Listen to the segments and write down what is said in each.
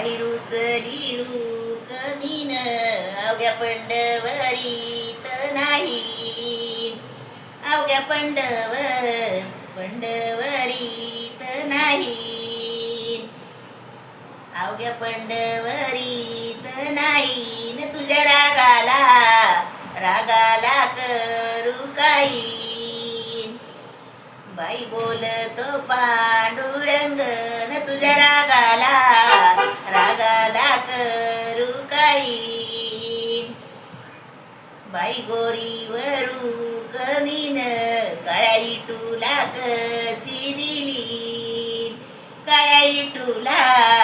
बाई रुसली कमीन अवघ्या पंढवरीत नाही. अवघ्या पंढवरीत नाही. अवघ्या पंढवरीत नाही न तुझ्या रागाला करू काही. बाई बोलतो पांडुरंग न तुझ्या रागाला करू काही. बाई गोरीवरू कमीन काळ्या इटूला कशी दिली. काळ्या इटूला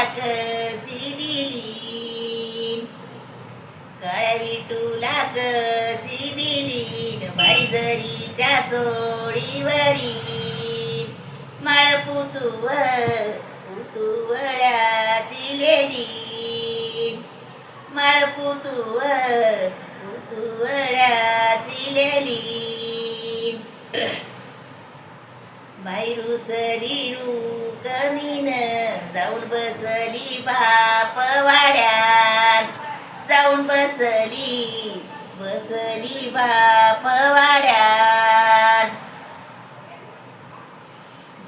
कशी दिली. काळ्या विटूला कशी दिली. बाई जरीच्या चोळीवरी माळ पुतुवड्याची लेली. माळ पुतुवड्याची लेली. बाई रुसली कमीन जाऊन बसली बापवाड्यात. जाऊन बसली बापवाड्यात.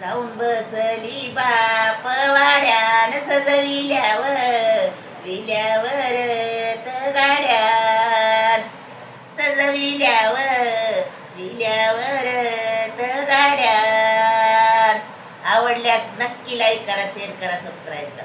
जाऊन बसली बापवाड्यान विल्यावर गाड्यान. विल्यावर गाड्यान. आवडल्यास नक्की लाईक करा, शेअर करा, सबस्क्राईब करा.